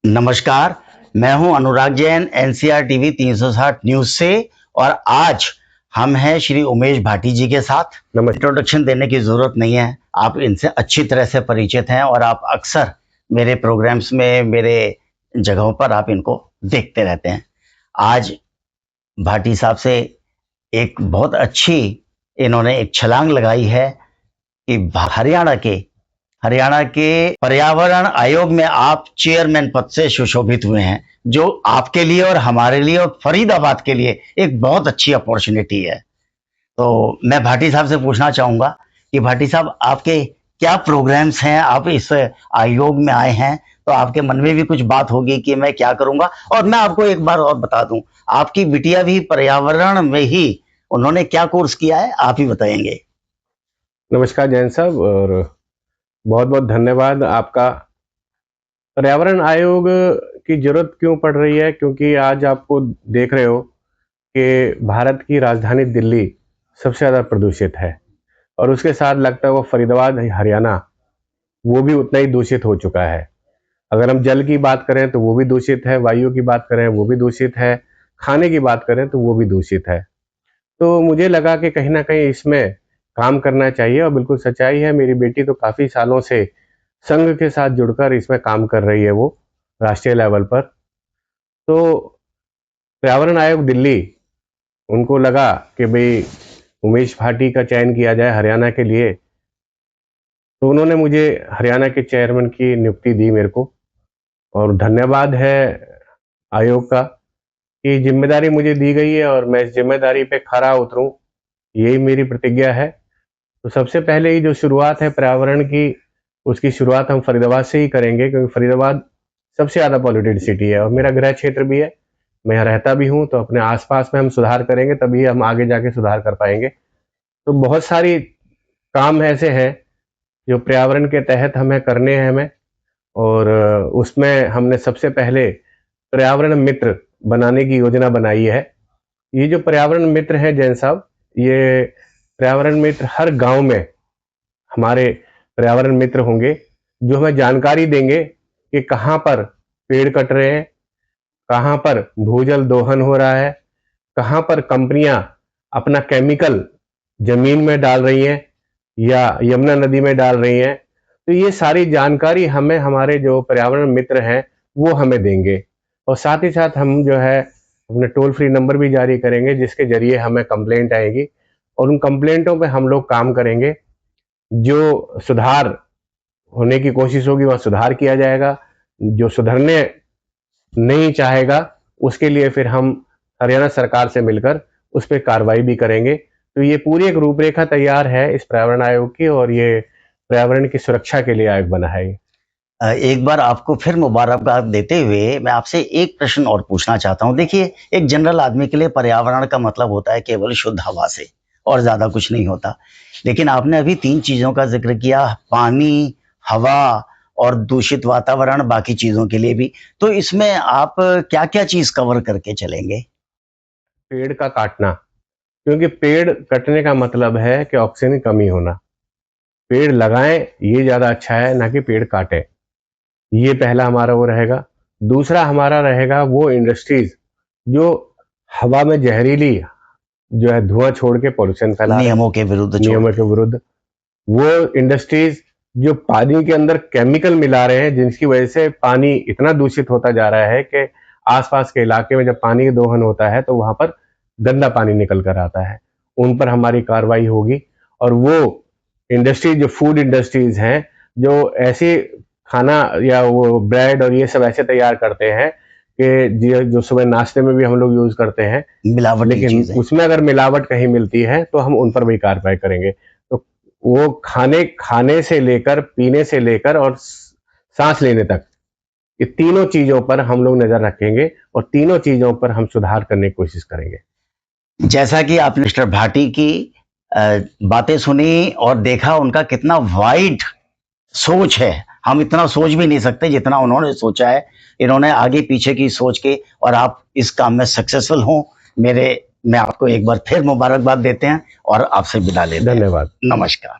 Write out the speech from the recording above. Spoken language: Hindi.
नमस्कार, मैं हूं Anurag Jain NCR TV 360 news से। और आज हम हैं श्री उमेश भाटी जी के साथ। इंट्रोडक्शन देने की जरूरत नहीं है, आप इनसे अच्छी तरह से परिचित हैं और आप अक्सर मेरे प्रोग्राम्स में, मेरे जगहों पर आप इनको देखते रहते हैं। आज भाटी साहब से एक बहुत अच्छी इन्होंने एक छलांग लगाई है कि हरियाणा के पर्यावरण आयोग में आप चेयरमैन पद से सुशोभित हुए हैं, जो आपके लिए और हमारे लिए और फरीदाबाद के लिए एक बहुत अच्छी अपॉर्चुनिटी है। तो मैं भाटी साहब से पूछना चाहूंगा कि भाटी साहब, आपके क्या प्रोग्राम्स हैं? आप इस आयोग में आए हैं तो आपके मन में भी कुछ बात होगी कि मैं क्या करूंगा। और मैं आपको एक बार और बता दूं, आपकी बिटिया भी पर्यावरण में ही, उन्होंने क्या कोर्स किया है, आप ही बताएंगे। नमस्कार जैन साहब, और बहुत बहुत धन्यवाद आपका। पर्यावरण आयोग की जरूरत क्यों पड़ रही है? क्योंकि आज आपको देख रहे हो कि भारत की राजधानी दिल्ली सबसे ज़्यादा प्रदूषित है, और उसके साथ लगता है वो फरीदाबाद हरियाणा वो भी उतना ही दूषित हो चुका है। अगर हम जल की बात करें तो वो भी दूषित है, वायु की बात करें वो भी दूषित है, खाने की बात करें तो वो भी दूषित है। तो मुझे लगा कि कहीं ना कहीं इसमें काम करना चाहिए, और बिल्कुल सच्चाई है, मेरी बेटी तो काफ़ी सालों से संघ के साथ जुड़कर इसमें काम कर रही है, वो राष्ट्रीय लेवल पर। तो पर्यावरण आयोग दिल्ली, उनको लगा कि भाई उमेश भाटी का चयन किया जाए हरियाणा के लिए, तो उन्होंने मुझे हरियाणा के चेयरमैन की नियुक्ति दी मेरे को। और धन्यवाद है आयोग का कि जिम्मेदारी मुझे दी गई है और मैं इस जिम्मेदारी पे खरा उतरूं, यही मेरी प्रतिज्ञा है। तो सबसे पहले ही जो शुरुआत है पर्यावरण की, उसकी शुरुआत हम फरीदाबाद से ही करेंगे, क्योंकि फरीदाबाद सबसे ज़्यादा पॉल्यूटेड सिटी है और मेरा गृह क्षेत्र भी है, मैं यहाँ रहता भी हूँ। तो अपने आसपास में हम सुधार करेंगे, तभी हम आगे जाके सुधार कर पाएंगे। तो बहुत सारी काम ऐसे हैं जो पर्यावरण के तहत हमें करने हैं हमें, और उसमें हमने सबसे पहले पर्यावरण मित्र बनाने की योजना बनाई है। ये जो पर्यावरण मित्र हैं जैन साहब, ये पर्यावरण मित्र हर गांव में हमारे पर्यावरण मित्र होंगे, जो हमें जानकारी देंगे कि कहाँ पर पेड़ कट रहे हैं, कहाँ पर भूजल दोहन हो रहा है, कहाँ पर कंपनियां अपना केमिकल जमीन में डाल रही हैं या यमुना नदी में डाल रही हैं। तो ये सारी जानकारी हमें हमारे जो पर्यावरण मित्र हैं वो हमें देंगे। और साथ ही साथ हम जो है अपने टोल फ्री नंबर भी जारी करेंगे, जिसके जरिए हमें कंप्लेंट आएगी और उन कंप्लेंटों पे हम लोग काम करेंगे। जो सुधार होने की कोशिश होगी वहाँ सुधार किया जाएगा, जो सुधरने नहीं चाहेगा उसके लिए फिर हम हरियाणा सरकार से मिलकर उस पर कार्रवाई भी करेंगे। तो ये पूरी एक रूपरेखा तैयार है इस पर्यावरण आयोग की, और ये पर्यावरण की सुरक्षा के लिए आयोग बना है। एक बार आपको फिर मुबारकबाद देते हुए मैं आपसे एक प्रश्न और पूछना चाहता हूं। देखिए, एक जनरल आदमी के लिए पर्यावरण का मतलब होता है केवल शुद्ध हवा से, और ज्यादा कुछ नहीं होता। लेकिन आपने अभी 3 चीजों का जिक्र किया, पानी, हवा और दूषित वातावरण, बाकी चीजों के लिए भी। तो इसमें आप क्या क्या चीज कवर करके चलेंगे? पेड़ का काटना, क्योंकि पेड़ कटने का मतलब है कि ऑक्सीजन की कमी होना। पेड़ लगाएं ये ज्यादा अच्छा है, ना कि पेड़ काटें। ये पहला हमारा वो रहेगा। दूसरा हमारा रहेगा वो इंडस्ट्रीज जो हवा में जहरीली जो है धुआं छोड़ के पॉल्यूशन फैला रहे हैं, नियमों के विरुद्ध। वो इंडस्ट्रीज जो पानी के अंदर केमिकल मिला रहे हैं, जिनकी वजह से पानी इतना दूषित होता जा रहा है कि आसपास के इलाके में जब पानी दोहन होता है तो वहां पर गंदा पानी निकल कर आता है। उन पर हमारी कार्रवाई होगी। और वो इंडस्ट्रीज जो फूड इंडस्ट्रीज हैं, जो ऐसे खाना या वो ब्रेड और ये सब ऐसे तैयार करते हैं कि जो सुबह नाश्ते में भी हम लोग यूज करते हैं मिलावट, लेकिन उसमें अगर मिलावट कहीं मिलती है तो हम उन पर भी कार्रवाई करेंगे। तो वो खाने से लेकर, पीने से लेकर और सांस लेने तक, ये तीनों चीजों पर हम लोग नजर रखेंगे और तीनों चीजों पर हम सुधार करने की कोशिश करेंगे। जैसा कि आपने मिस्टर भाटी की बातें सुनी और देखा उनका कितना वाइड सोच है, हम इतना सोच भी नहीं सकते जितना उन्होंने सोचा है। इन्होंने आगे पीछे की सोच के, और आप इस काम में सक्सेसफुल हों। मैं आपको एक बार फिर मुबारकबाद देते हैं और आपसे विदा लेते हैं। धन्यवाद, नमस्कार।